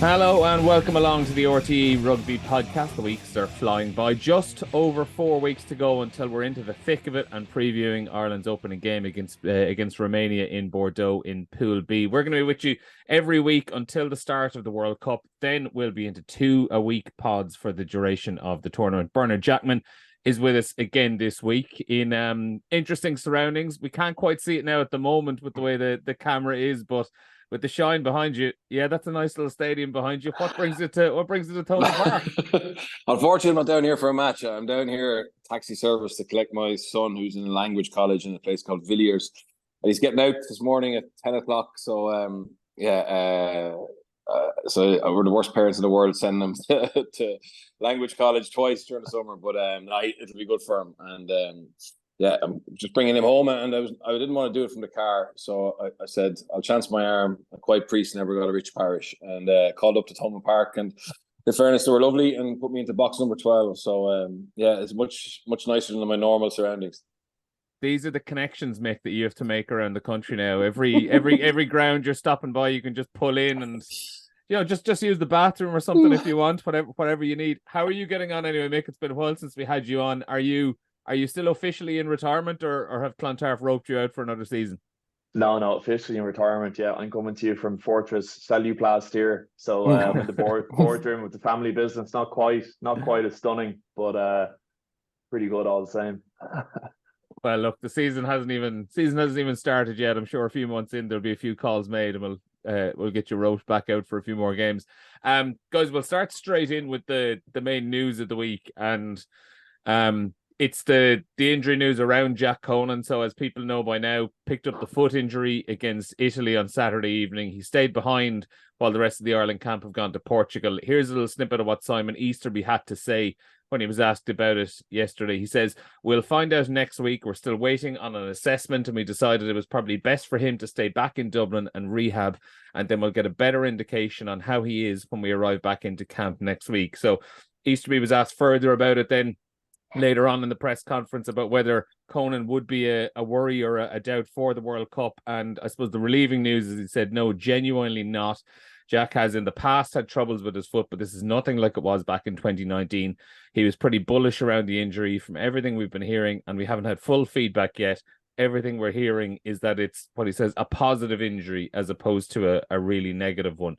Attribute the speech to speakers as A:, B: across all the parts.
A: Hello and welcome along to the RTÉ Rugby podcast. The weeks are flying by. Just over 4 weeks to go until we're into the thick of it and previewing Ireland's opening game against Romania in Bordeaux in Pool B. We're going to be with you every week until the start of the World Cup. Then we'll be into 2-a-week pods for the duration of the tournament. Bernard Jackman is with us again this week in interesting surroundings. We can't quite see it now at the moment with the way the camera is, but with the shine behind you, yeah, that's a nice little stadium behind you. What brings it to Thomond Park?
B: Unfortunately, I'm not down here for a match. I'm down here taxi service to collect my son, who's in a language college in a place called Villiers. And he's getting out this morning at 10 o'clock. So, so we're the worst parents in the world, sending them to language college twice during the summer. But it'll be good for him. And I'm just bringing him home, and I didn't want to do it from the car, so I said I'll chance my arm. A quiet priest never got a rich parish, and called up to Thomond Park, and in fairness, they were lovely and put me into box number 12. So it's much nicer than my normal surroundings.
A: These are the connections, Mick, that you have to make around the country now. Every ground you're stopping by, you can just pull in and just use the bathroom or something if you want, whatever you need. How are you getting on anyway, Mick? It's been a while since we had you on. Are you still officially in retirement, or have Clontarf roped you out for another season?
C: No, officially in retirement. Yeah, I'm coming to you from Fortress Saluplast here. So in the boardroom with the family business, not quite as stunning, but pretty good all the same.
A: Well, look, the season hasn't even started yet. I'm sure a few months in there'll be a few calls made, and we'll get you roped back out for a few more games. Guys, we'll start straight in with the main news of the week, and it's the injury news around Jack Conan. So as people know by now, picked up the foot injury against Italy on Saturday evening. He stayed behind while the rest of the Ireland camp have gone to Portugal. Here's a little snippet of what Simon Easterby had to say when he was asked about it yesterday. He says, "We'll find out next week. We're still waiting on an assessment, and we decided it was probably best for him to stay back in Dublin and rehab, and then we'll get a better indication on how he is when we arrive back into camp next week." So Easterby was asked further about it then later on in the press conference about whether Conan would be a worry or a doubt for the World Cup. And I suppose the relieving news is he said, no, genuinely not. Jack has in the past had troubles with his foot, but this is nothing like it was back in 2019. He was pretty bullish around the injury from everything we've been hearing, and we haven't had full feedback yet. Everything we're hearing is that it's what he says, a positive injury as opposed to a really negative one.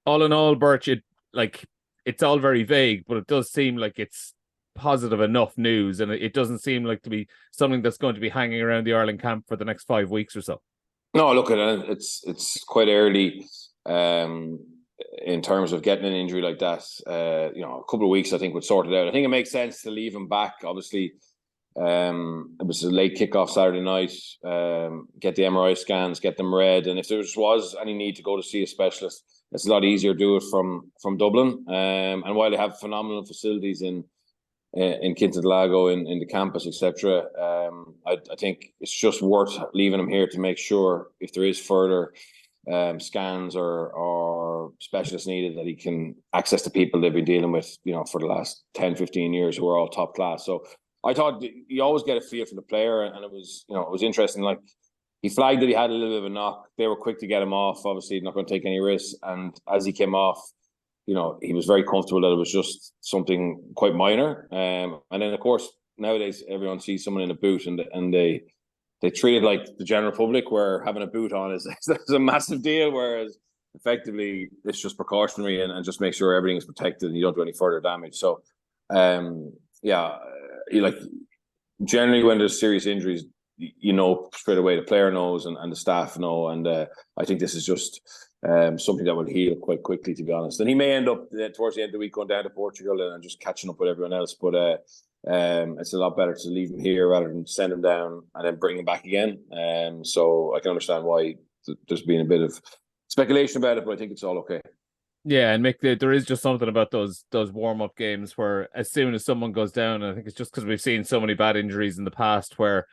A: All in all, Birch, it's all very vague, but it does seem like it's positive enough news, and it doesn't seem like to be something that's going to be hanging around the Ireland camp for the next 5 weeks or so.
B: No, look, it's quite early in terms of getting an injury like that. A couple of weeks I think would sort it out. I think it makes sense to leave him back. Obviously, it was a late kickoff Saturday night. Get the MRI scans, get them read, and if there was any need to go to see a specialist, it's a lot easier to do it from Dublin. And while they have phenomenal facilities in Quintalago, in the campus, etc. I think it's just worth leaving him here to make sure if there is further scans or specialists needed, that he can access the people they've been dealing with, for the last 10, 15 years, who are all top class. So I thought you always get a feel for the player, and it was interesting. Like, he flagged that he had a little bit of a knock. They were quick to get him off. Obviously, not going to take any risks. And as he came off, he was very comfortable that it was just something quite minor. And then, of course, nowadays everyone sees someone in a boot and they treat it like the general public, where having a boot on is a massive deal, whereas effectively it's just precautionary and just make sure everything is protected and you don't do any further damage. So, generally when there's serious injuries, straight away, the player knows and the staff know. And I think this is just something that will heal quite quickly, to be honest. And he may end up towards the end of the week going down to Portugal and just catching up with everyone else. But it's a lot better to leave him here rather than send him down and then bring him back again. So I can understand why there's been a bit of speculation about it, but I think it's all okay.
A: Yeah, and Mick, there is just something about those warm-up games where as soon as someone goes down, and I think it's just because we've seen so many bad injuries in the past, where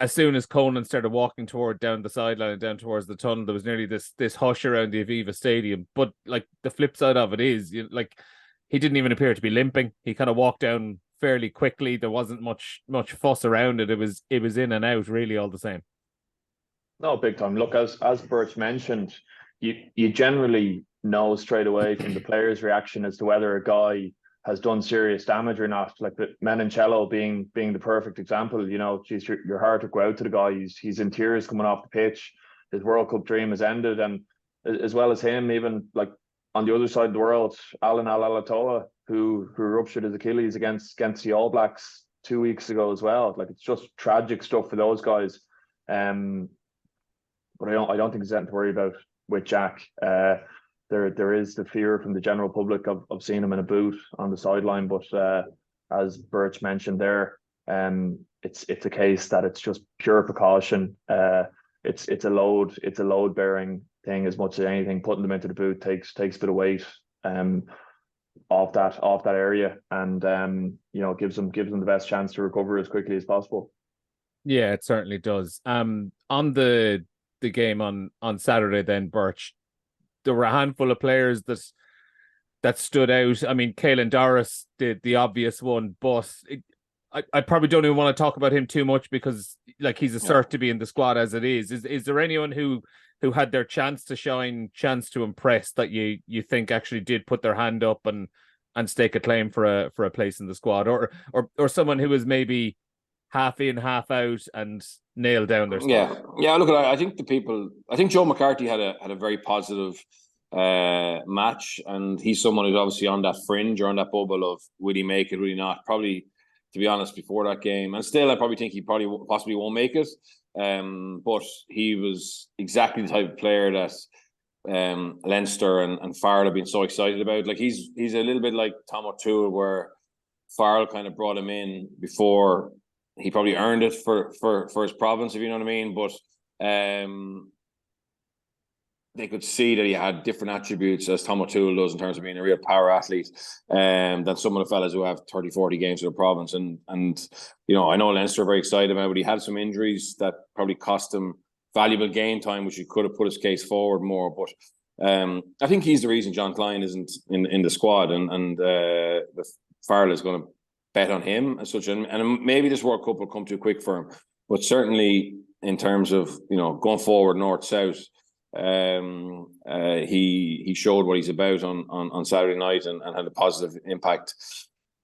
A: as soon as Conan started walking down the sideline and down towards the tunnel, there was nearly this hush around the Aviva Stadium. But like, the flip side of it is, he didn't even appear to be limping. He kind of walked down fairly quickly. There wasn't much fuss around it. It was in and out really all the same.
C: No, big time. Look, as Birch mentioned, you generally know straight away from the players' reaction as to whether a guy has done serious damage or not. Like Menoncello being the perfect example. You know, geez, your heart would go out to the guy. He's in tears coming off the pitch. His World Cup dream has ended, and as well as him, even like on the other side of the world, Alan Alatoa, who ruptured his Achilles against the All Blacks 2 weeks ago as well. Like, it's just tragic stuff for those guys. But I don't think there's anything to worry about with Jack. There is the fear from the general public of seeing him in a boot on the sideline, but as Birch mentioned there, it's a case that it's just pure precaution. It's a load bearing thing as much as anything. Putting them into the boot takes a bit of weight off that area, and gives them the best chance to recover as quickly as possible.
A: Yeah, it certainly does. On the game on Saturday, then, Birch, there were a handful of players that stood out. I mean, Caelan Doris did the obvious one, but I probably don't even want to talk about him too much because, like, he's a cert to be in the squad as it is. Is there anyone who had their chance to shine, chance to impress, that you think actually did put their hand up and stake a claim for a place in the squad, or someone who was maybe half in, half out and nailed down their spot?
B: Yeah. Look, I think Joe McCarthy had a very positive match, and he's someone who's obviously on that fringe or on that bubble of will he make it, will he not? Probably, to be honest, before that game, and still I probably think he possibly won't make it. But he was exactly the type of player that Leinster and Farrell have been so excited about. Like, he's a little bit like Tom O'Toole, where Farrell kind of brought him in before he probably earned it for his province, if you know what I mean. But they could see that he had different attributes, as Tom O'Toole does, in terms of being a real power athlete, than some of the fellas who have 30, 40 games for the province. And I know Leinster are very excited about it, but he had some injuries that probably cost him valuable game time, which he could have put his case forward more. But I think he's the reason John Klein isn't in the squad, and the Farrell is going to bet on him as such, and maybe this World Cup will come too quick for him, but certainly in terms of going forward north south, he showed what he's about on Saturday night and had a positive impact.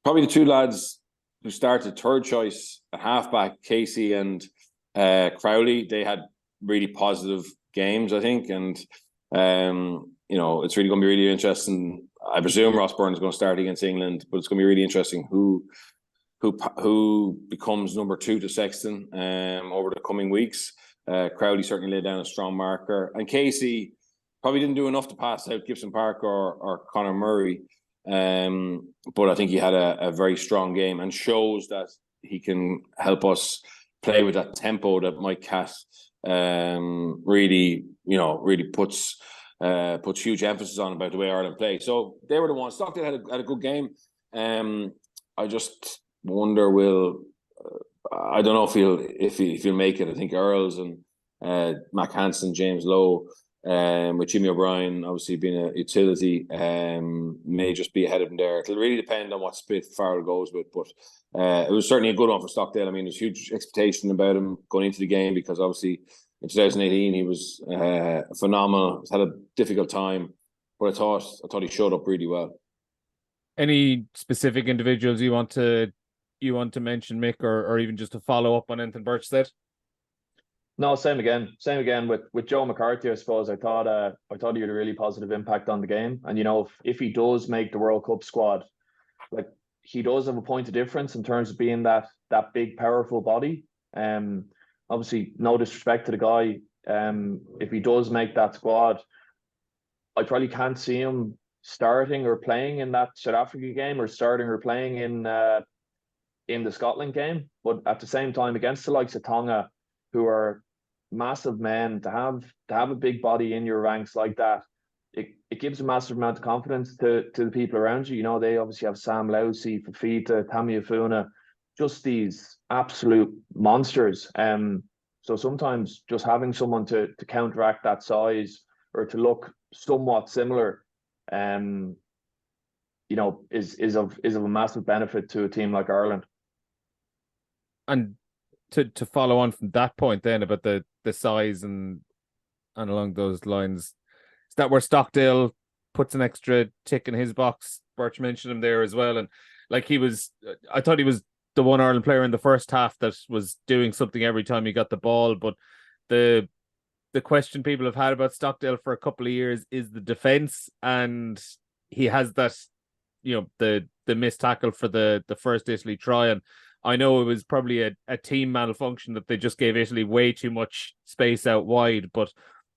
B: Probably the two lads who started third choice at halfback, Casey and Crowley, they had really positive games, I think, and it's really going to be really interesting. I presume Ross Byrne is going to start against England, but it's going to be really interesting who becomes number 2 to Sexton over the coming weeks. Crowley certainly laid down a strong marker, and Casey probably didn't do enough to pass out Gibson Park or Conor Murray, but I think he had a very strong game and shows that he can help us play with that tempo that Mike Catt really puts huge emphasis on about the way Ireland play. So they were the ones. Stockdale had a good game. I just wonder, I don't know if he'll make it. I think Earls and Mac Hansen, James Lowe, with Jimmy O'Brien obviously being a utility, may just be ahead of him there. It'll really depend on what split Farrell goes with, but it was certainly a good one for Stockdale. I mean, there's huge expectation about him going into the game because obviously in 2018 he was phenomenal. He's had a difficult time, but I thought he showed up really well. Any
A: specific individuals you want to mention, Mick, or even just to follow up on anything Birch said?
C: No, same again with Joe McCarthy. I suppose I thought he had a really positive impact on the game, and if he does make the World Cup squad, like, he does have a point of difference in terms of being that big, powerful body. Obviously, no disrespect to the guy. If he does make that squad, I probably can't see him starting or playing in that South Africa game, or starting or playing in the Scotland game. But at the same time, against the likes of Tonga, who are massive men, to have a big body in your ranks like that, it gives a massive amount of confidence to the people around you. They obviously have Sam Lousy, Fafita, Tamiafuna, just these absolute monsters. So sometimes just having someone to counteract that size, or to look somewhat similar, is of a massive benefit to a team like Ireland.
A: And to follow on from that point then about the size and along those lines, is that where Stockdale puts an extra tick in his box. Birch mentioned him there as well, and like I thought he was the one Ireland player in the first half that was doing something every time he got the ball. But the question people have had about Stockdale for a couple of years is the defense, and he has that, the missed tackle for the first Italy try. And I know it was probably a team malfunction that they just gave Italy way too much space out wide, but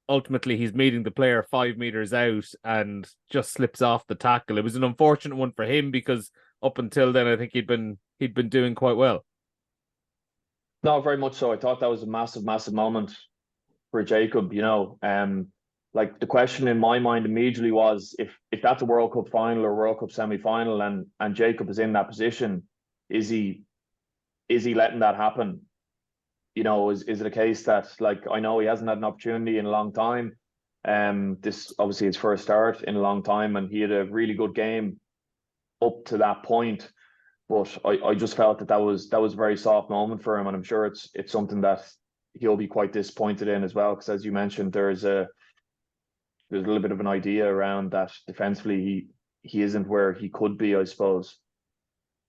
A: ultimately he's meeting the player 5 meters out and just slips off the tackle. It was an unfortunate one for him because up until then I think he'd been doing quite well.
C: No, very much so. I thought that was a massive, massive moment for Jacob, like the question in my mind immediately was if that's a World Cup final or World Cup semi-final and Jacob is in that position, is he letting that happen? Is it a case that, like, I know he hasn't had an opportunity in a long time. This obviously his first start in a long time, and he had a really good game up to that point. But I just felt that was a very soft moment for him, and I'm sure it's something that he'll be quite disappointed in as well, because as you mentioned, there's a little bit of an idea around that defensively he isn't where he could be, I suppose.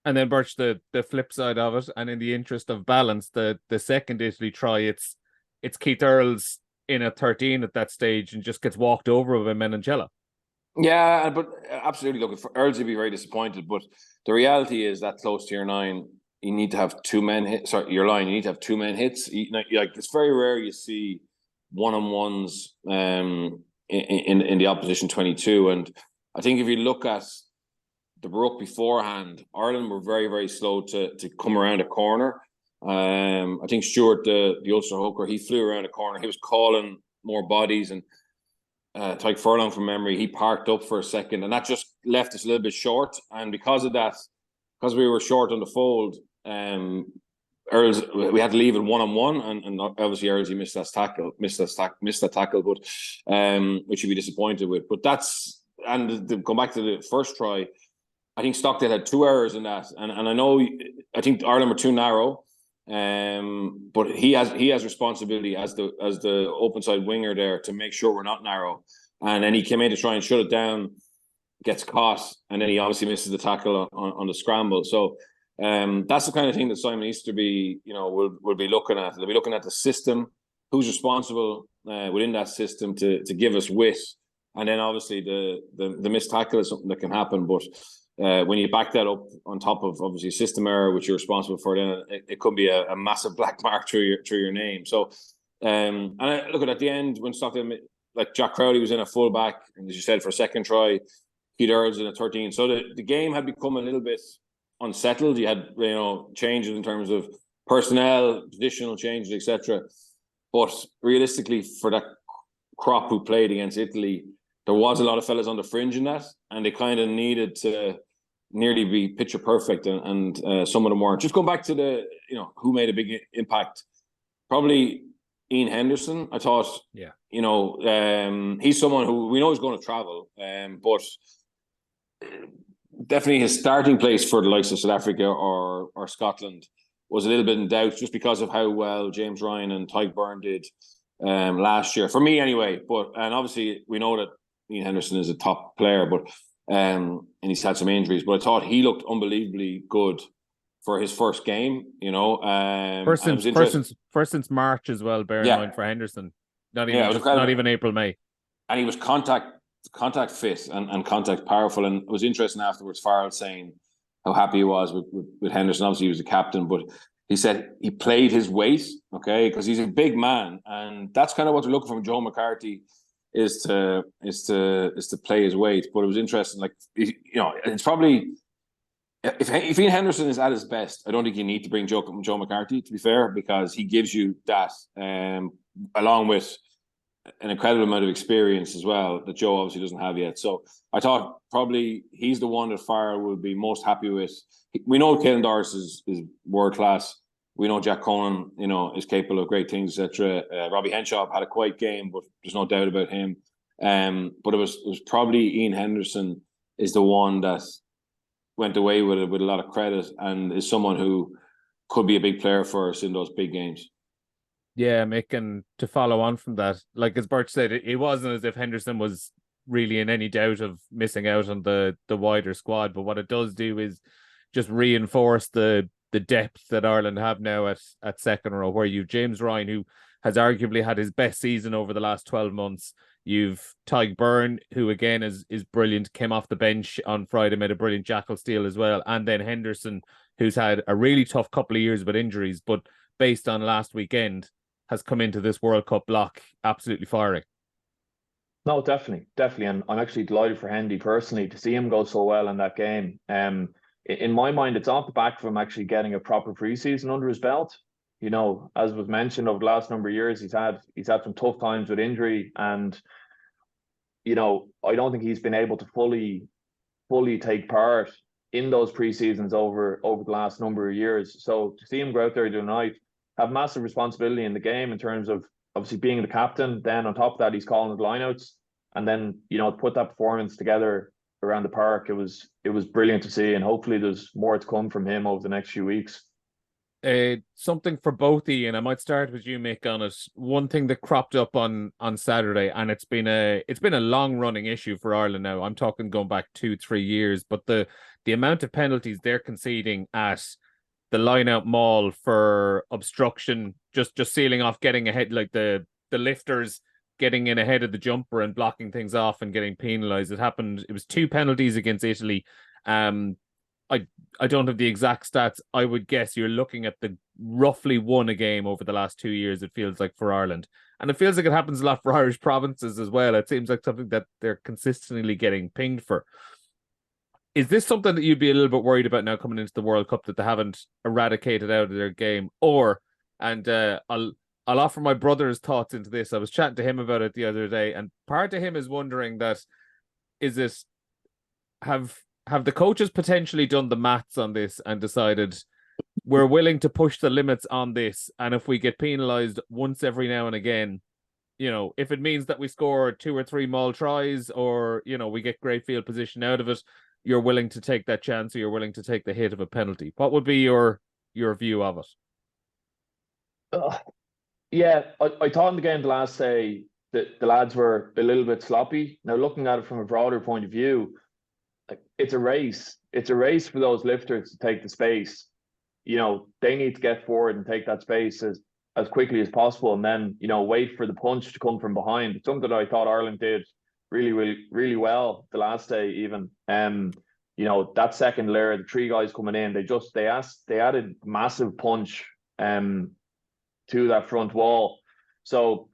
A: And then Birch, the flip side of it, and in the interest of balance, the second Italy try, it's Keith Earls in a 13 at that stage and just gets walked over by Menangella.
B: Yeah, but absolutely. Look, for Earls would be very disappointed, but the reality is that close to your line, you need to have two men hit. Sorry, your line, you need to have two men hits. It's very rare you see one-on-ones in the opposition 22. And I think if you look at the ruck beforehand, Ireland were very, very slow to come around a corner. I think Stewart, the Ulster hooker, he flew around a corner. He was calling more bodies, and Tyke Furlong from memory, he parked up for a second, and that just left us a little bit short. And because of that, because we were short on the fold, Earls, we had to leave it 1-on-1, and obviously Earls, he missed that tackle, but which he'd be disappointed with. But that's, and to go back to the first try, I think Stockdale had 2 errors in that, and I think Ireland were too narrow. But he has responsibility as the open side winger there to make sure we're not narrow. And then he came in to try and shut it down, gets caught, and then he obviously misses the tackle on the scramble. So that's the kind of thing that Simon Easterby, will be looking at. They'll be looking at the system, who's responsible within that system to give us width, and then obviously the missed tackle is something that can happen, but. When you back that up on top of obviously a system error, which you're responsible for, then it could be a massive black mark through your name. So, and I look at the end when Stockdale, like Jack Crowley was in a fullback, and as you said, for a second try, Keith Earls in a 13. So the game had become a little bit unsettled. You had changes in terms of personnel, positional changes, etc. But realistically, for that crop who played against Italy, there was a lot of fellas on the fringe in that, and they kind of needed to nearly be picture perfect, and some of them weren't. Just going back to the, who made a big impact, probably Ian Henderson. I thought, he's someone who we know is going to travel, but definitely his starting place for the likes of South Africa or Scotland was a little bit in doubt, just because of how well James Ryan and Tyke Byrne did last year, for me anyway. And obviously we know that Ian Henderson is a top player, but and he's had some injuries, but I thought he looked unbelievably good for his first game. First
A: since March as well. Bear in mind for Henderson, not even April, May,
B: and he was contact fit and contact powerful. And it was interesting afterwards, Farrell saying how happy he was with Henderson. Obviously, he was the captain, but he said he played his weight, okay, because he's a big man, and that's kind of what we're looking from Joe McCarthy. Is to play his weight. But it was interesting, like, it's probably if Ian Henderson is at his best, I don't think you need to bring Joe McCarthy, to be fair, because he gives you that, along with an incredible amount of experience as well that Joe obviously doesn't have yet. So I thought probably he's the one that Farrell will be most happy with. We know Caelan Doris is world class. We know Jack Conan, is capable of great things, etc. Robbie Henshaw had a quiet game, but there's no doubt about him. But it was probably Ian Henderson is the one that went away with it with a lot of credit, and is someone who could be a big player for us in those big games.
A: Yeah, Mick, and to follow on from that, like as Birch said, it wasn't as if Henderson was really in any doubt of missing out on the wider squad. But what it does do is just reinforce the depth that Ireland have now at second row, where you've James Ryan, who has arguably had his best season over the last 12 months. You've Tyg Byrne, who again is brilliant, came off the bench on Friday, made a brilliant jackal steal as well. And then Henderson, who's had a really tough couple of years with injuries, but based on last weekend, has come into this World Cup block absolutely firing.
C: No, definitely. And I'm actually delighted for Hendy personally to see him go so well in that game. In my mind, it's off the back of him actually getting a proper preseason under his belt. You know, as was mentioned, over the last number of years, he's had some tough times with injury, and you know, I don't think he's been able to fully take part in those preseasons over the last number of years. So to see him go out there tonight, have massive responsibility in the game in terms of obviously being the captain. Then on top of that, he's calling the lineouts, and then you know, put that performance together around the park. It was brilliant to see, and hopefully there's more to come from him over the next few weeks.
A: Something for both of you, and I might start with you, Mick, on it. One thing that cropped up on Saturday, and it's been a long running issue for Ireland now. I'm talking going back 2-3 years, but the amount of penalties they're conceding at the line-out maul for obstruction, just sealing off, getting ahead, like the lifters getting in ahead of the jumper and blocking things off and getting penalised. It was 2 penalties against Italy. I don't have the exact stats. I would guess you're looking at the roughly 1 a game over the last 2 years, it feels like, for Ireland. And it feels like it happens a lot for Irish provinces as well. It seems like something that they're consistently getting pinged for. Is this something that you'd be a little bit worried about now coming into the World Cup, that they haven't eradicated out of their game? I'll offer my brother's thoughts into this. I was chatting to him about it the other day, and part of him is wondering that, have the coaches potentially done the maths on this and decided we're willing to push the limits on this, and if we get penalised once every now and again, you know, if it means that we score 2 or 3 maul tries, or, you know, we get great field position out of it, you're willing to take that chance, or you're willing to take the hit of a penalty? What would be your view of it?
C: Yeah, I thought in the game the last day that the lads were a little bit sloppy. Now, looking at it from a broader point of view, like, it's a race. It's a race for those lifters to take the space. You know, they need to get forward and take that space as quickly as possible, and then, you know, wait for the punch to come from behind. It's something that I thought Ireland did really well the last day even. You know, that second layer, the 3 guys coming in, they added massive punch to that front wall. So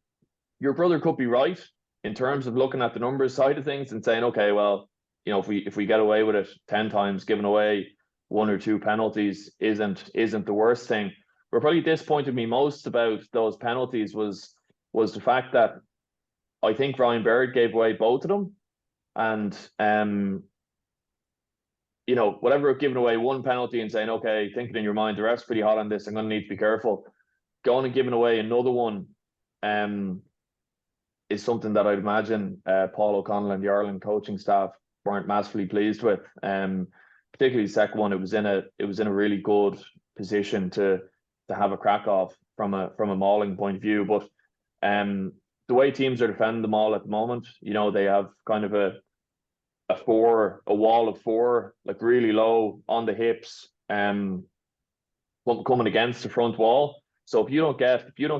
C: your brother could be right in terms of looking at the numbers side of things and saying, okay, well, you know, if we get away with it 10 times, giving away 1 or 2 penalties isn't the worst thing. What probably disappointed me most about those penalties was the fact that I think Ryan Baird gave away both of them. And you know, whatever, giving away 1 penalty and saying, okay, thinking in your mind, the ref's pretty hot on this, I'm going to need to be careful. Going and giving away another one is something that I'd imagine Paul O'Connell and the Ireland coaching staff weren't massively pleased with. Particularly the second one, it was in a really good position to have a crack off from a mauling point of view. But the way teams are defending the maul at the moment, you know, they have kind of a wall of 4, like really low on the hips, coming against the front wall. So if you don't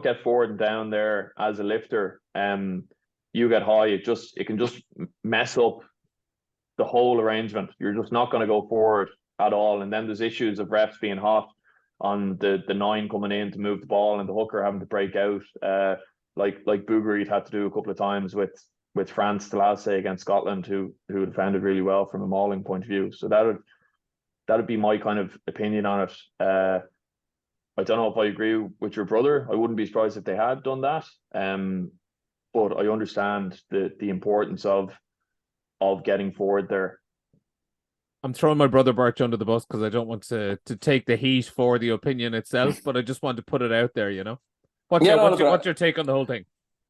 C: get forward and down there as a lifter, you get high, it can just mess up the whole arrangement. You're just not going to go forward at all. And then there's issues of refs being hot on the 9 coming in to move the ball, and the hooker having to break out, like Bougaried had to do a couple of times with France the last day against Scotland, who defended really well from a mauling point of view. So that'd be my kind of opinion on it. I don't know if I agree with your brother. I wouldn't be surprised if they had done that. But I understand the importance of getting forward there.
A: I'm throwing my brother Birch under the bus because I don't want to take the heat for the opinion itself, but I just want to put it out there, you know. What's your take on the whole thing?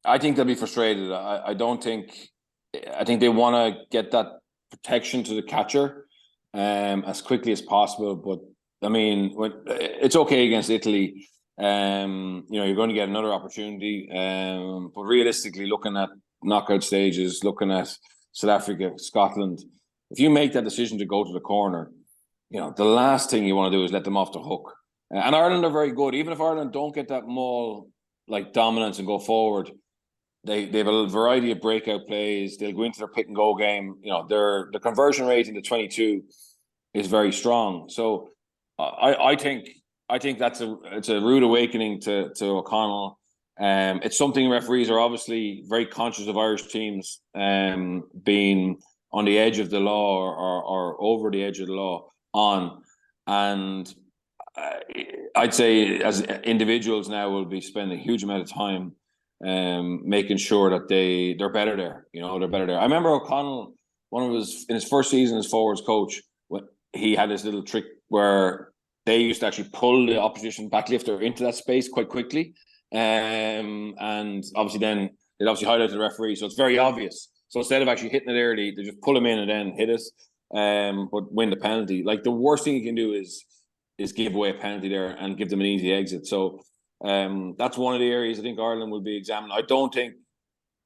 B: I think they'll be frustrated. I think they want to get that protection to the catcher as quickly as possible. But I mean, it's okay against Italy. You know, you're going to get another opportunity. But realistically, looking at knockout stages, looking at South Africa, Scotland. If you make that decision to go to the corner, the last thing you want to do is let them off the hook. And Ireland are very good. Even if Ireland don't get that maul like dominance and go forward, they have a variety of breakout plays. They'll go into their pick and go game. The conversion rate in the 22 is very strong. So I think it's a rude awakening to O'Connell. It's something referees are obviously very conscious of Irish teams being on the edge of the law or over the edge of the law on. And I'd say as individuals now will be spending a huge amount of time making sure that they're better there. They're better there. I remember O'Connell, in his first season as forwards coach, when he had this little trick where they used to actually pull the opposition backlifter into that space quite quickly. And obviously then they'd highlight the referee. So it's very obvious. So instead of actually hitting it early, they just pull him in and then hit it, but win the penalty. Like the worst thing you can do is give away a penalty there and give them an easy exit. So that's one of the areas I think Ireland will be examined. I don't think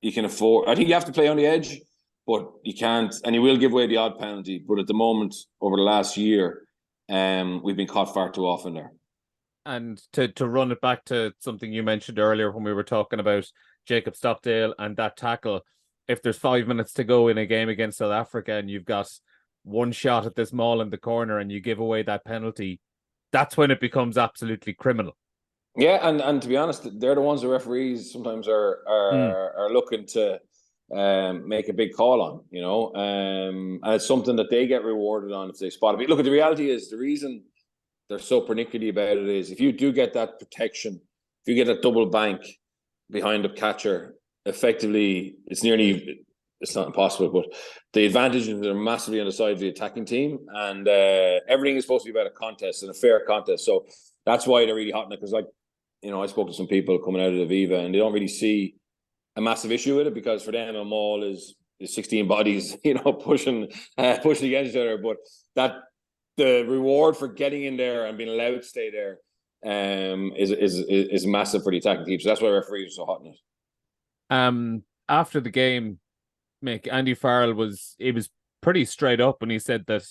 B: you can afford. I think you have to play on the edge, but you can't, and you will give away the odd penalty. But at the moment, over the last year, we've been caught far too often there.
A: And to run it back to something you mentioned earlier when we were talking about Jacob Stockdale and that tackle, if there's 5 minutes to go in a game against South Africa and you've got one shot at this maul in the corner and you give away that penalty, that's when it becomes absolutely criminal.
B: Yeah, and to be honest, they're the ones the referees sometimes are looking to make a big call on, and it's something that they get rewarded on if they spot it. But look, the reality is the reason they're so pernickety about it is if you do get that protection, if you get a double bank behind the catcher, effectively it's not impossible, but the advantages are massively on the side of the attacking team, and everything is supposed to be about a contest and a fair contest. So that's why they're really hot in it, because I spoke to some people coming out of the Viva and they don't really see a massive issue with it, because for them a maul is 16 bodies, pushing against each other. But that the reward for getting in there and being allowed to stay there is massive for the attacking team. So that's why referees are so hot in it.
A: After the game, Mick, Andy Farrell was pretty straight up when he said that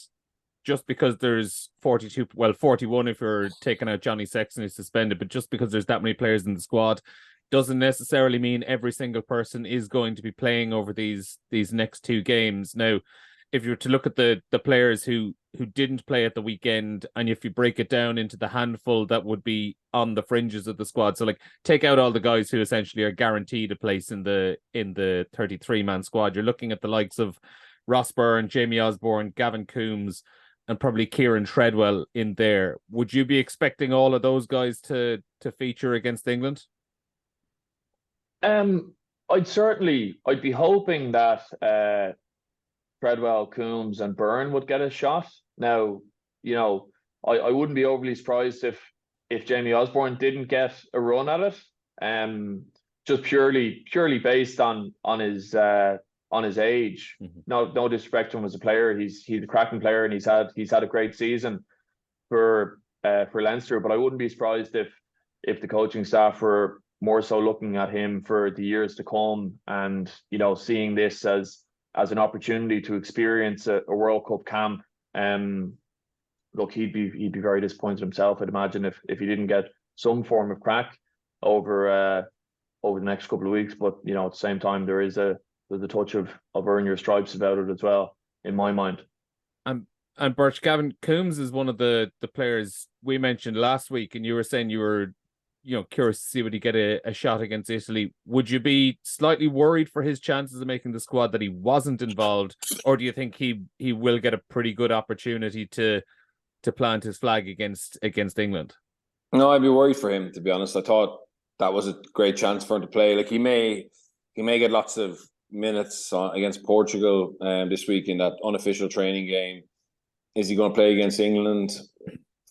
A: just because there's 41 if you're taking out Johnny Sexton who's suspended, but just because there's that many players in the squad doesn't necessarily mean every single person is going to be playing over these next two games. Now, if you were to look at the players who didn't play at the weekend, and if you break it down into the handful that would be on the fringes of the squad, so like take out all the guys who essentially are guaranteed a place in the 33-man squad, you're looking at the likes of Ross Byrne, Jamie Osborne, Gavin Coombs, and probably Kieran Treadwell in there. Would you be expecting all of those guys to feature against England?
C: I'd be hoping that Treadwell, Coombs, and Byrne would get a shot. Now, I wouldn't be overly surprised if Jamie Osborne didn't get a run at it. Just purely based on his age. Mm-hmm. No disrespect to him as a player. He's a cracking player and he's had a great season for Leinster. But I wouldn't be surprised if the coaching staff were more so looking at him for the years to come, and seeing this as an opportunity to experience a World Cup camp. Look, he'd be very disappointed himself, I'd imagine, if he didn't get some form of crack over the next couple of weeks. But at the same time, there's a touch of earn your stripes about it as well, in my mind.
A: And Birch, Gavin Coombs is one of the players we mentioned last week, and you were saying you were curious to see would he get a shot against Italy. Would you be slightly worried for his chances of making the squad that he wasn't involved, or do you think he will get a pretty good opportunity to plant his flag against England?
B: No, I'd be worried for him, to be honest. I thought that was a great chance for him to play. Like he may get lots of minutes against Portugal this week in that unofficial training game. Is he going to play against England?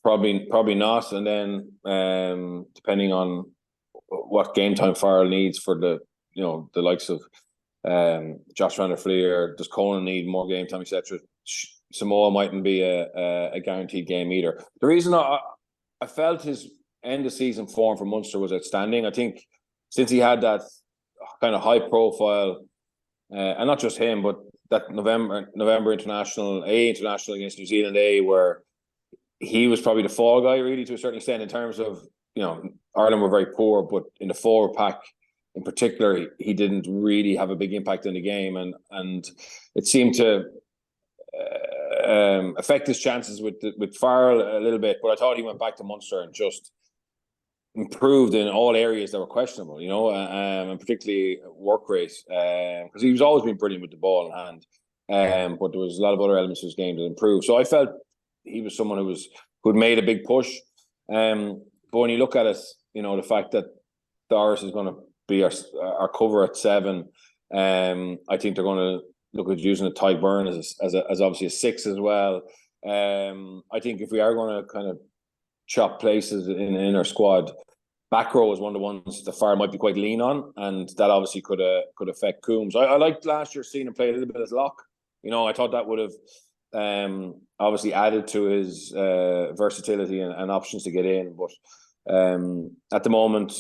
B: Probably not. And then depending on what game time Farrell needs for the likes of Josh Van der Fleer, does Conan need more game time, etc. Samoa mightn't be a guaranteed game either. The reason I felt his end of season form for Munster was outstanding. I think since he had that kind of high profile, and not just him, but that November international against New Zealand where he was probably the fall guy, really, to a certain extent, in terms of, Ireland were very poor, but in the forward pack in particular, he didn't really have a big impact in the game, and it seemed to affect his chances with Farrell a little bit. But I thought he went back to Munster and just improved in all areas that were questionable, and particularly work rate, because he's always been brilliant with the ball in hand, but there was a lot of other elements of his game that improved. So I felt he was someone who'd made a big push. But when you look at it, the fact that Doris is going to be our cover at 7, I think they're going to look at using a Ty Byrne as obviously a 6 as well. I think if we are going to kind of chop places in our squad, back row is one of the ones the Fire might be quite lean on, and that obviously could affect Coombs. I liked last year seeing him play a little bit as lock. I thought that would have obviously added to his versatility and options to get in. But at the moment,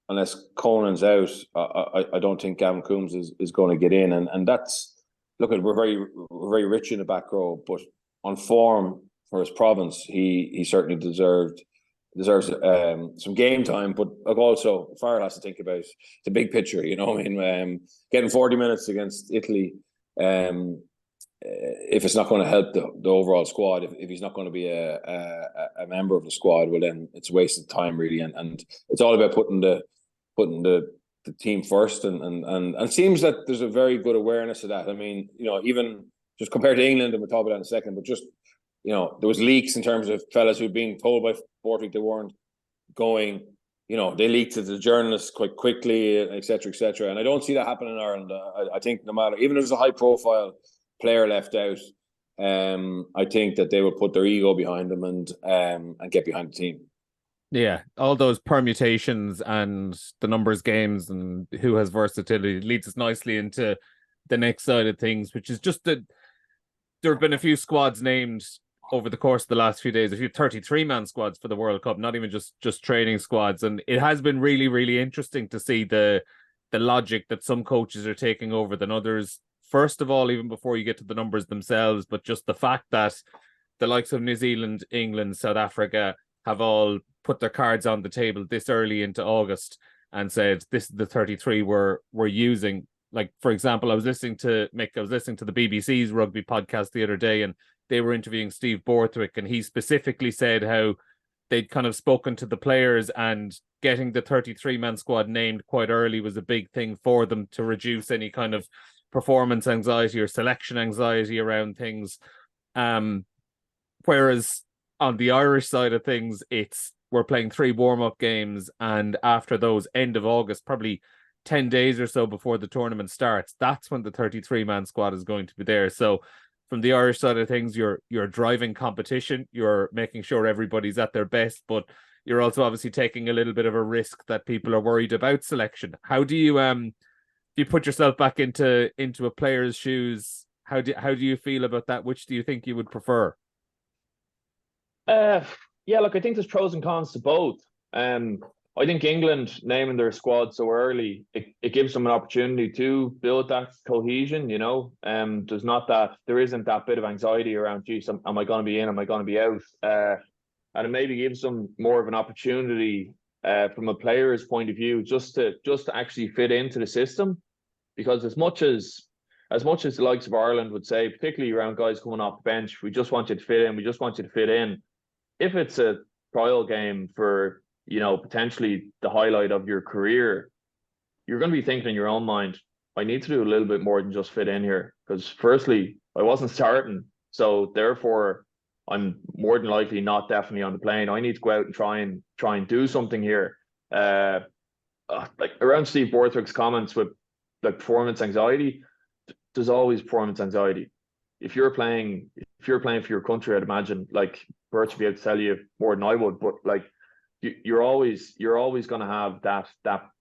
B: unless Conan's out, I don't think Gavin Coombs is going to get in, and that's, look, we're very rich in the back row, but on form for his province, he certainly deserves some game time. But also Farrell has to think about the big picture. Getting 40 minutes against Italy, if it's not going to help the overall squad, if he's not going to be a member of the squad, well, then it's wasted time, really. And it's all about putting the team first, and it seems that there's a very good awareness of that. I mean, even just compared to England, and we'll talk about that in a second, but just, there was leaks in terms of fellas who'd been told by Borthwick they weren't going, they leaked to the journalists quite quickly, et cetera, and I don't see that happening in Ireland. I think no matter, even if there's a high profile player left out, I think that they will put their ego behind them and get behind the team.
A: Yeah, all those permutations and the numbers games and who has versatility leads us nicely into the next side of things, which is just that there have been a few squads named over the course of the last few days, a few 33-man squads for the World Cup, not even just training squads. And it has been really, really interesting to see the logic that some coaches are taking over than others. First of all, even before you get to the numbers themselves, but just the fact that the likes of New Zealand, England, South Africa have all put their cards on the table this early into August and said, this is the 33 we're using. Like, for example, I was listening to the BBC's rugby podcast the other day, and they were interviewing Steve Borthwick, and he specifically said how they'd kind of spoken to the players, and getting the 33-man squad named quite early was a big thing for them to reduce any kind of performance anxiety or selection anxiety around things. Whereas on the Irish side of things, we're playing 3 warm-up games, and after those, end of August, probably 10 days or so before the tournament starts, that's when the 33-man squad is going to be there. So from the Irish side of things, you're driving competition, you're making sure everybody's at their best, but you're also obviously taking a little bit of a risk that people are worried about selection. How do you put yourself back into a player's shoes? How do you feel about that? Which do you think you would prefer?
C: Yeah, look, I think there's pros and cons to both. I think England naming their squad so early, it gives them an opportunity to build that cohesion, there isn't that bit of anxiety around, geez, am I going to be in, am I going to be out? And it maybe gives them more of an opportunity from a player's point of view, just to actually fit into the system. Because as much as the likes of Ireland would say, particularly around guys coming off the bench, we just want you to fit in, if it's a trial game for, potentially the highlight of your career, you're going to be thinking in your own mind, I need to do a little bit more than just fit in here. Because firstly, I wasn't starting. So therefore, I'm more than likely not definitely on the plane. I need to go out and try and do something here. Like around Steve Borthwick's comments with like performance anxiety, there's always performance anxiety. If you're playing for your country, I'd imagine, like, Bert should be able to tell you more than I would, but like, you're always going to have that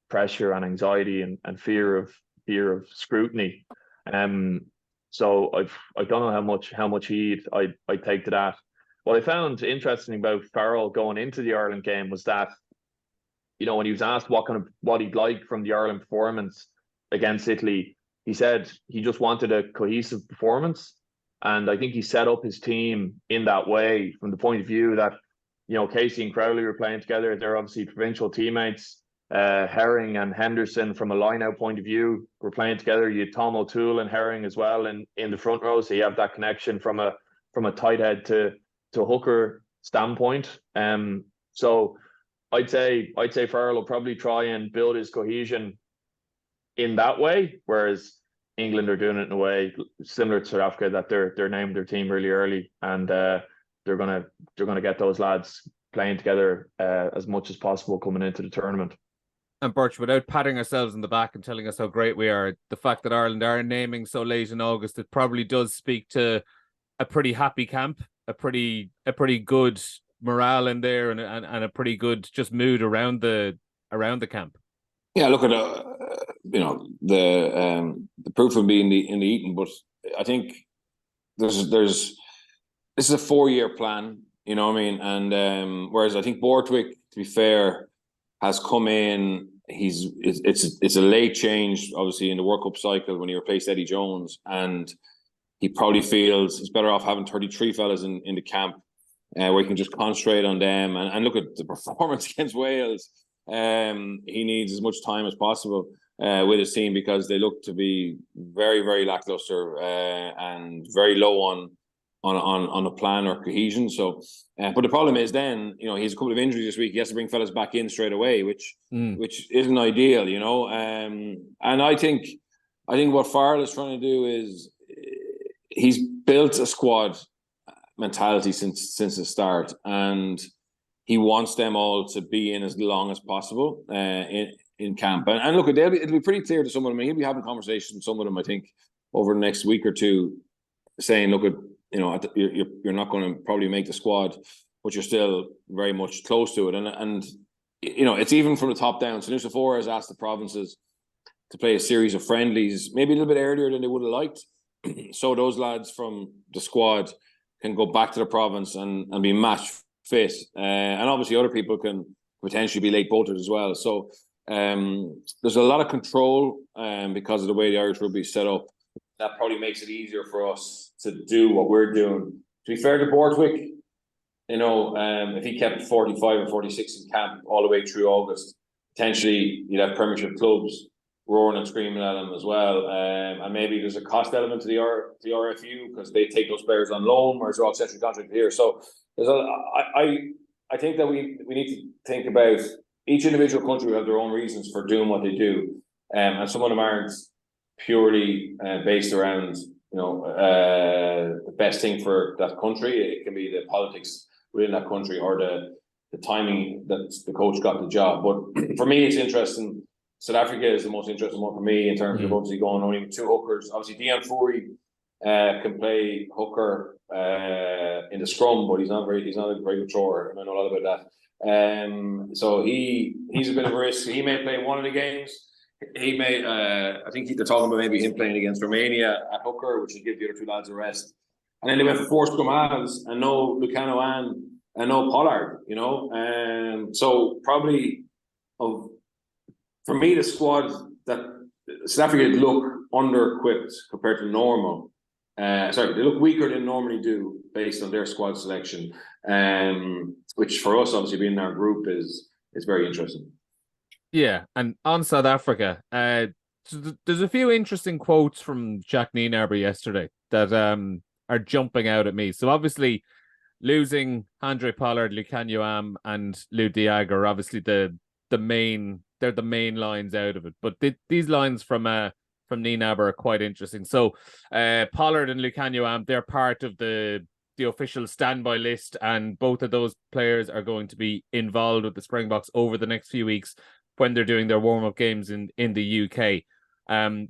C: pressure and anxiety and fear of scrutiny. So I don't know how much heed I take to that. What I found interesting about Farrell going into the Ireland game was that, when he was asked what he'd like from the Ireland performance against Italy, he said he just wanted a cohesive performance. And I think he set up his team in that way from the point of view that, Casey and Crowley were playing together. They're obviously provincial teammates. Herring and Henderson, from a line-out point of view, were playing together. You had Tom O'Toole and Herring as well in the front row. So you have that connection from a tight head to hooker standpoint. So I'd say Farrell will probably try and build his cohesion in that way, whereas England are doing it in a way similar to South Africa, that they're named their team really early, and they're gonna get those lads playing together as much as possible coming into the tournament.
A: And Birch, without patting ourselves in the back and telling us how great we are, the fact that Ireland are naming so late in August, it probably does speak to a pretty happy camp, a pretty good morale in there, and a pretty good just mood around the camp.
B: Yeah, look at the proof will be in the eating, but I think there's this is a 4-year plan, you know what I mean, and whereas I think Borthwick, to be fair, has come in. It's a late change, obviously, in the World Cup cycle when he replaced Eddie Jones, and he probably feels he's better off having 33 fellas in the camp where he can just concentrate on them and look at the performance against Wales. He needs as much time as possible with his team because they look to be very, very lackluster and very low on a plan or cohesion. So, but the problem is then, he has a couple of injuries this week. He has to bring fellas back in straight away, which isn't ideal, And I think what Farrell is trying to do is he's built a squad mentality since the start, and he wants them all to be in as long as possible in camp. And look, it'll be pretty clear to some of them. He'll be having conversations with some of them, I think, over the next week or two, saying, look, you're not going to probably make the squad, but you're still very much close to it. And it's even from the top down. So Nusa 4 has asked the provinces to play a series of friendlies, maybe a little bit earlier than they would have liked. So those lads from the squad can go back to the province and be match fit. And obviously other people can potentially be late bolted as well. So there's a lot of control because of the way the Irish rugby is set up. That probably makes it easier for us to do what we're doing. To be fair to Borthwick, if he kept 45 or 46 in camp all the way through August, potentially you'd have Premiership clubs roaring and screaming at him as well. And maybe there's a cost element to the RFU because they take those players on loan, whereas they're all central contract here. So I think that we need to think about each individual country will have their own reasons for doing what they do. And some of them aren't purely based around the best thing for that country. It can be the politics within that country or the timing that the coach got the job. But for me, it's interesting. South Africa is the most interesting one for me in terms of obviously going only with 2 hookers. Obviously, Dean Fourie can play hooker in the scrum, but he's not a very good thrower, and I know a lot about that. So he's a bit of a risk. He may play one of the games. He may, I think they're talking about maybe him playing against Romania at hooker, which would give the other 2 lads a rest. And then they went for 4 scrum halves and no Lucano and no Pollard, so probably for me, the squad that South Africa look under-equipped compared to normal. They look weaker than normally do based on their squad selection, which for us, obviously, being in our group is very interesting.
A: Yeah, and on South Africa, there's a few interesting quotes from Jack Nienaber yesterday that are jumping out at me. So obviously, losing Andre Pollard, Lucano Am, and Lou Diag are obviously the main lines out of it. But these lines from Nienaber are quite interesting. So Pollard and Lucano Am, they're part of the official standby list, and both of those players are going to be involved with the Springboks over the next few weeks when they're doing their warm-up games in the UK.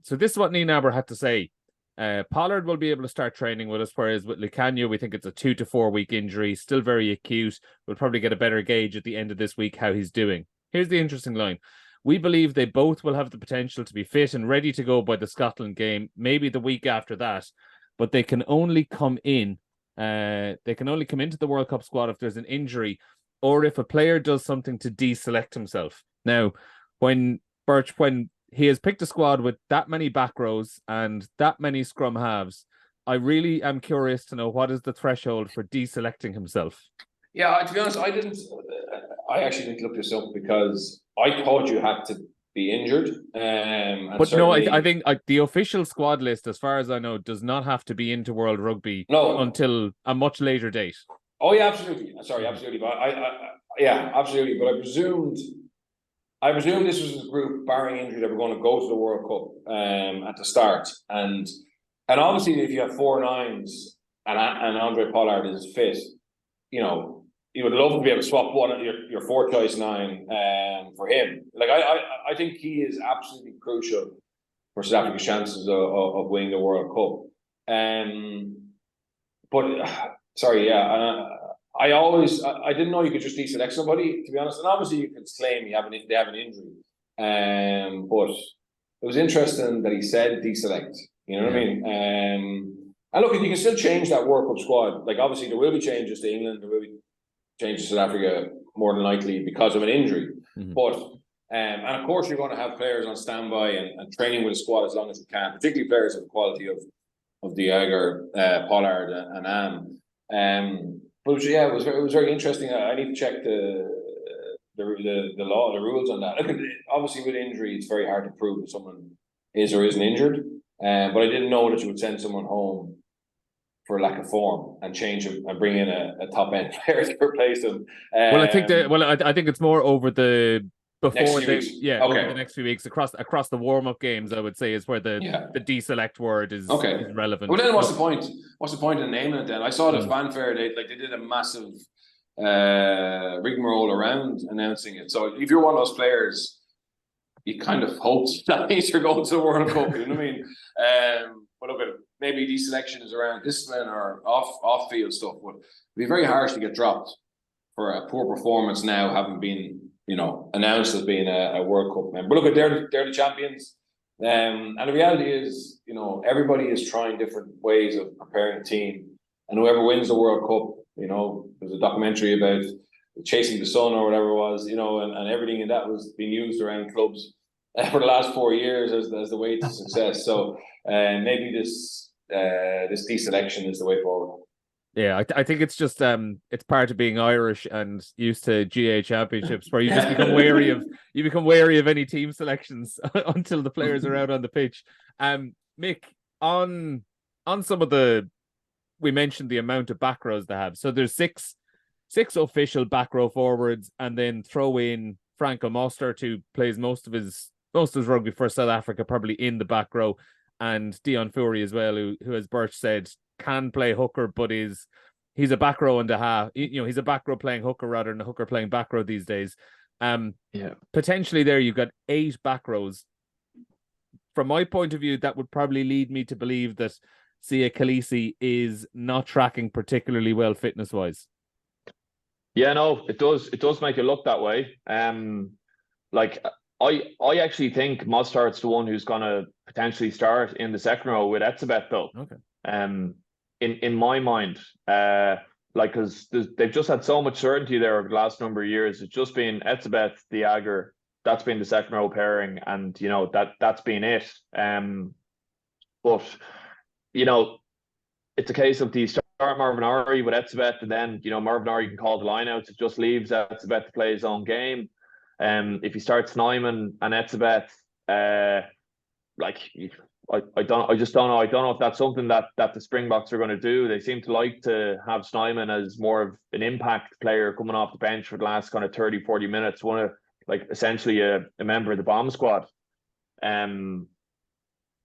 A: So this is what Nienaber had to say. Pollard will be able to start training with us, whereas with Lucano, we think it's a 2 to 4 week injury, still very acute. We'll probably get a better gauge at the end of this week how he's doing. Here's the interesting line. We believe they both will have the potential to be fit and ready to go by the Scotland game, maybe the week after that, but they can only come in. They can only come into the World Cup squad if there's an injury or if a player does something to deselect himself. Now, when he has picked a squad with that many back rows and that many scrum halves. I really am curious to know what is the threshold for deselecting himself.
B: Yeah, to be honest, I actually didn't look this up because I thought you had to be injured.
A: But no, I think the official squad list, as far as I know, does not have to be into World Rugby until a much later date.
B: Oh yeah, absolutely. Sorry, absolutely. But yeah, absolutely. But I presume this was a group, barring injury, that were going to go to the World Cup at the start, and obviously if you have 4 nines and Andre Pollard is fit, you know, you would love to be able to swap one of your 4 choice 9 for him. Like I think he is absolutely crucial for South Africa's chances of winning the World Cup. But sorry, yeah, I didn't know you could just deselect somebody, to be honest. And obviously you could claim they have an injury. But it was interesting that he said deselect. You know what I mean? And look, you can still change that World Cup squad. Like obviously there will be changes to England, there will be changes to South Africa more than likely because of an injury. But and of course you're going to have players on standby and training with a squad as long as you can, particularly players of the quality of De Jager, Pollard and Am. But it was very interesting. I need to check the law, the rules on that. Obviously with injury it's very hard to prove that someone is or isn't injured. But I didn't know that you would send someone home for lack of form and change him and bring in a top end player to replace him.
A: Well, I think it's more over the over the next few weeks across the warm up games. I would say is where the deselect word is relevant.
B: Well, then what's the point? What's the point in naming it then? I saw the fanfare. They did a massive rigmarole around announcing it. So if you're one of those players, you kind of hope that means you're going to the World Cup. You know what I mean? But look, maybe deselection is around discipline or off field stuff. But it'd be very harsh to get dropped for a poor performance now, having been announced as being a World Cup member. But look, they're the champions. And the reality is, everybody is trying different ways of preparing a team, and whoever wins the World Cup, there's a documentary about chasing the sun or whatever it was, and everything in that was being used around clubs for the last 4 years as the way to success. So maybe this deselection is the way forward.
A: Yeah, I think it's just it's part of being Irish and used to GA championships where you just become wary of any team selections until the players are out on the pitch. Mick, on some of we mentioned the amount of back rows they have. So there's six official back row forwards, and then throw in Franco Mostert, who plays most of his rugby for South Africa, probably in the back row, and Dion Fury as well, who as Birch said, can play hooker, but he's a back row and a half. He's a back row playing hooker rather than a hooker playing back row these days. Potentially there you've got 8 back rows. From my point of view, that would probably lead me to believe that Sia Khaleesi is not tracking particularly well fitness wise.
C: Yeah, no, it does make it look that way. I actually think Mostert's the one who's gonna potentially start in the second row with Etzebeth though. Okay. In my mind, because they've just had so much certainty there over the last number of years. It's just been Etzebeth, De Jager, that's been the second row pairing, and that's been it. But it's a case of, do you start Marvin Ory with Etzebeth, and then Marvin Ory can call the lineouts. It just leaves Etzebeth to play his own game. If he starts Snyman and Etzebeth, I just don't know. I don't know if that's something that the Springboks are going to do. They seem to like to have Snyman as more of an impact player coming off the bench for the last kind of 30-40 minutes, essentially a member of the bomb squad.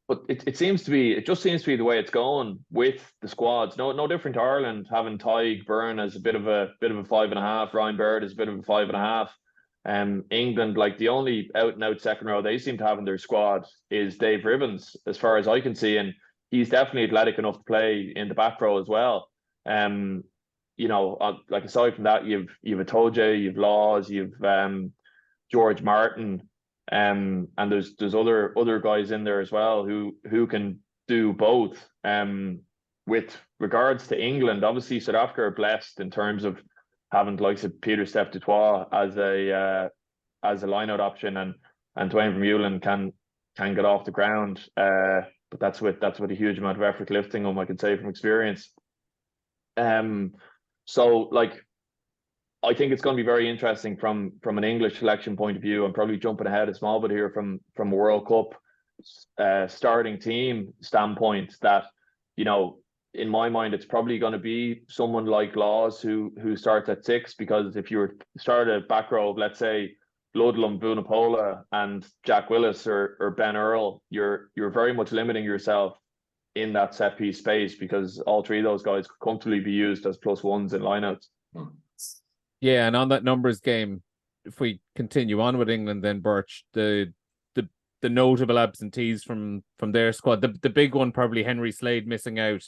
C: But it just seems to be the way it's going with the squads. No different to Ireland, having Tyg Byrne as a bit of a 5.5, Ryan Baird is a bit of a 5.5. England, the only out and out second row they seem to have in their squad is Dave Ribbons, as far as I can see, and he's definitely athletic enough to play in the back row as well. Aside from that, you've Itoje, you've Laws, you've George Martin, and there's other guys in there as well who can do both. With regards to England, obviously South Africa are blessed in terms of having the likes of Peter Steph Dutoit as a lineout option, and Dwayne Vermeulen can can get off the ground. But that's with a huge amount of effort lifting them, I can say from experience. So like, I think it's going to be very interesting from an English selection point of view. I'm probably jumping ahead a small bit here from a World Cup starting team standpoint, that, you know, in my mind, it's probably going to be someone like Laws who starts at 6, because if you were to start a back row of, let's say, Ludlam, Vunipola and Jack Willis or Ben Earl, you're very much limiting yourself in that set piece space, because all three of those guys could comfortably be used as +1s in lineouts.
A: Yeah, and on that numbers game, if we continue on with England, then Birch, the notable absentees from their squad, the big one probably Henry Slade missing out,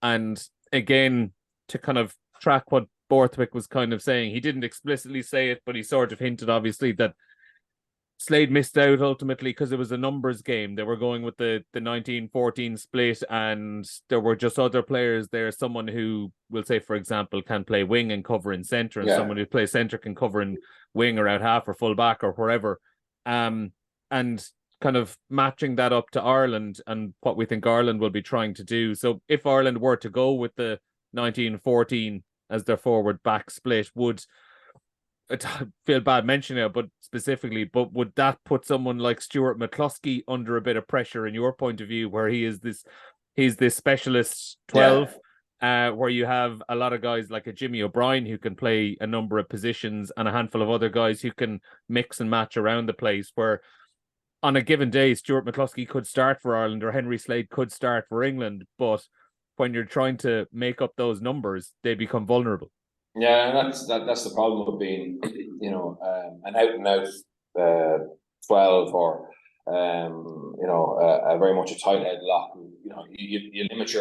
A: and again, to kind of track what Borthwick was kind of saying, he didn't explicitly say it, but he sort of hinted, obviously, that Slade missed out ultimately because it was a numbers game. They were going with the 19-14 split, and there were just other players there. Someone who, we'll say, for example, can play wing and cover in centre, and someone who plays centre can cover in wing or out half or full back or wherever. And kind of matching that up to Ireland and what we think Ireland will be trying to do. So if Ireland were to go with the 19-14 as their forward back split, I feel bad mentioning it, but would that put someone like Stuart McCluskey under a bit of pressure in your point of view, where he's this specialist 12, where you have a lot of guys like a Jimmy O'Brien who can play a number of positions and a handful of other guys who can mix and match around the place, where on a given day, Stuart McCluskey could start for Ireland or Henry Slade could start for England, but when you're trying to make up those numbers, they become vulnerable.
B: Yeah, and that's the problem with being, you know, an out and out 12 or a very much a tight head lock. You know, you limit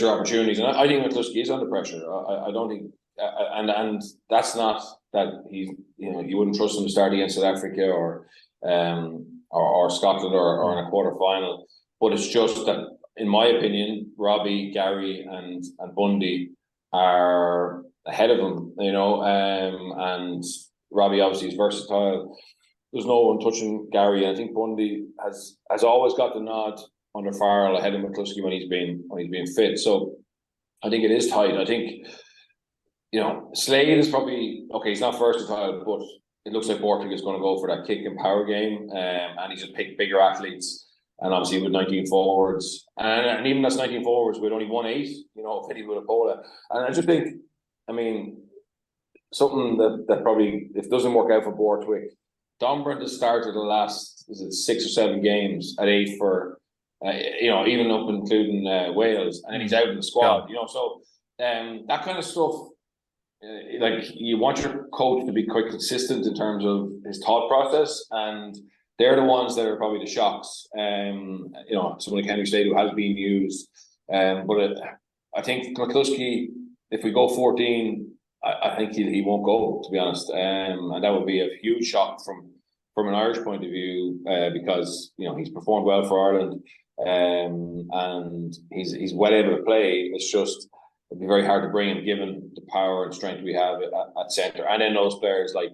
B: your opportunities, and I think McCluskey is under pressure. I don't think, and that's not that he's, you know, you wouldn't trust him to start against South Africa or Scotland or in a quarter final, but it's just that, in my opinion, Robbie, Gary, and Bundy are ahead of him, you know, and Robbie obviously is versatile. There's no one touching Gary, and I think Bundy has always got the nod under Farrell ahead of McCluskey when he's been fit. So I think it is tight. I think, you know, Slade is probably okay. He's not versatile, but it looks like Borthwick is going to go for that kick and power game, and he's just picked bigger athletes. And obviously with 19 forwards, and even that's 19 forwards with only 1-8, you know, Fitty with a Pola. And I just think, I mean, something that probably, if it doesn't work out for Borthwick, Dombrand has started the last, 6 or 7 games at 8 for, you know, even up including Wales, and then he's out in the squad, you know. So that kind of stuff, like, you want your coach to be quite consistent in terms of his thought process, and they're the ones that are probably the shocks. You know, someone like Henry Slade who has been used. But I think McCluskey, if we go 14, I think he won't go, to be honest. And that would be a huge shock from an Irish point of view, because, you know, he's performed well for Ireland, and he's well able to play. It's just, it'd be very hard to bring him given the power and strength we have at centre. And then those players like,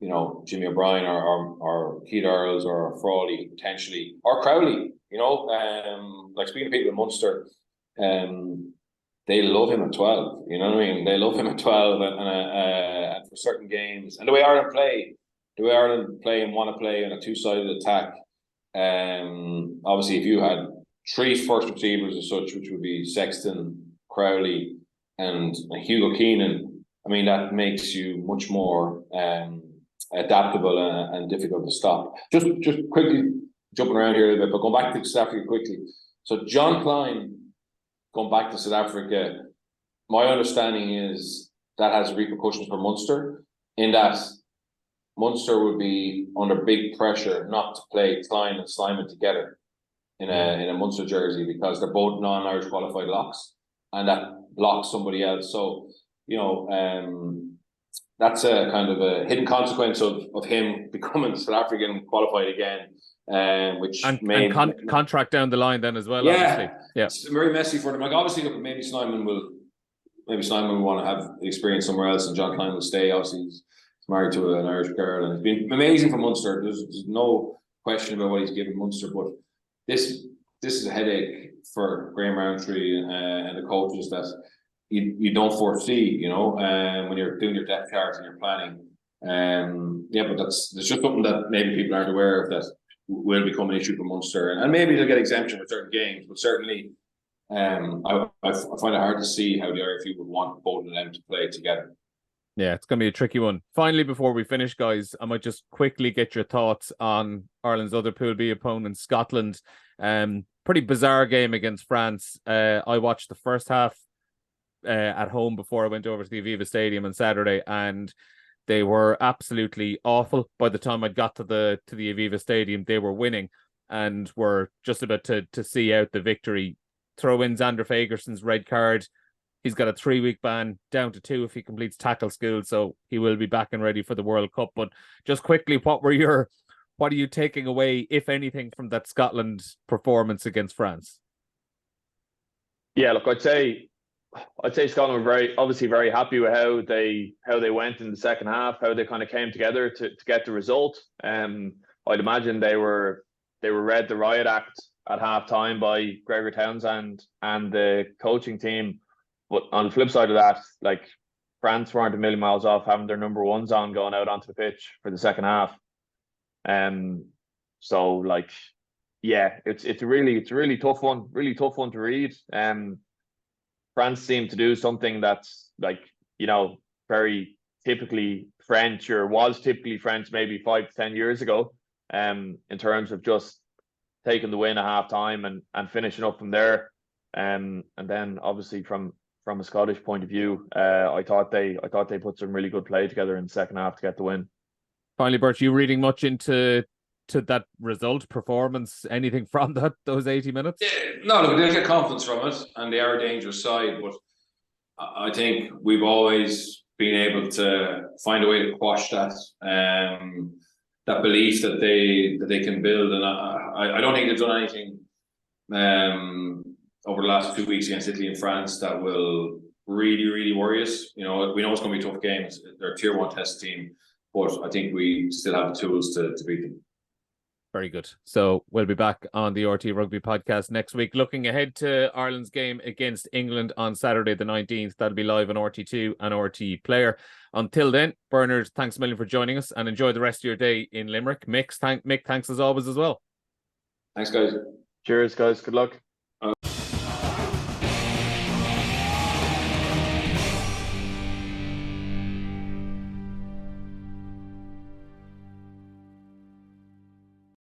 B: you know, Jimmy O'Brien or Keith Earls or Frawley potentially, or Crowley, you know, like speaking to people in Munster, they love him at 12, you know what I mean? They love him at 12 and for certain games. And the way Ireland play and want to play in a two-sided attack, obviously if you had 3 first receivers as such, which would be Sexton, Crowley and Hugo Keenan, I mean, that makes you much more adaptable and difficult to stop. Just quickly jumping around here a little bit, but going back to South Africa quickly. So John Klein going back to South Africa, my understanding is that has repercussions for Munster, in that Munster would be under big pressure not to play Klein and Slimon together in a Munster jersey, because they're both non-Irish qualified locks, and that blocks somebody else. So, you know, that's a kind of a hidden consequence of him becoming South African qualified again, which may
A: contract down the line then as well.
B: Yeah,
A: obviously. Yeah,
B: it's very messy for them. Like, obviously, look, maybe Simon will want to have experience somewhere else, and John Klein will stay. Obviously, he's married to an Irish girl, and it's been amazing for Munster. There's no question about what he's given Munster, but this is a headache for Graham Rowntree and the coaches that you don't foresee, when you're doing your depth cards and you're planning. But there's just something that maybe people aren't aware of that will become an issue for Munster, and maybe they'll get exemption for certain games, but certainly I find it hard to see how the RFU would want both of them to play together.
A: Yeah, it's going to be a tricky one. Finally, before we finish, guys, I might just quickly get your thoughts on Ireland's other Pool B opponent, Scotland. Pretty bizarre game against France. I watched the first half at home before I went over to the Aviva Stadium on Saturday, and they were absolutely awful. By the time I got to the Aviva Stadium, they were winning and were just about to see out the victory. Throw in Xander Fagerson's red card. He's got a 3-week ban, down to 2 if he completes tackle skills, so he will be back and ready for the World Cup. But just quickly, what are you taking away, if anything, from that Scotland performance against France?
C: Yeah, look, I'd say Scotland were very happy with how they went in the second half, how they kind of came together to get the result. I'd imagine they were read the riot act at half time by Gregor Townsend and the coaching team. But on the flip side of that, like, France weren't a million miles off having their number ones on going out onto the pitch for the second half. So like, yeah, it's a really tough one to read. France seemed to do something that's like, very typically French, or was typically French maybe 5 to 10 years ago, in terms of just taking the win at half time and finishing up from there. And then obviously from a Scottish point of view, I thought they put some really good play together in the second half to get the win. Finally,
A: Bert, you reading much into that result, performance, anything from those 80 minutes?
B: Yeah, no, look, they'll get confidence from it, and they are a dangerous side, but I think we've always been able to find a way to quash that belief that they can build, and I don't think they've done anything over the last 2 weeks against Italy and France that will really, really worry us. We know it's going to be tough games. They're a tier 1 test team, but I think we still have the tools to beat them.
A: Very good. So we'll be back on the RTÉ Rugby podcast next week, looking ahead to Ireland's game against England on Saturday the 19th. That'll be live on RT2 and RT Player. Until then, Bernard, thanks a million for joining us, and enjoy the rest of your day in Limerick. Mick, thanks as always as well.
B: Thanks, guys.
C: Cheers, guys. Good luck.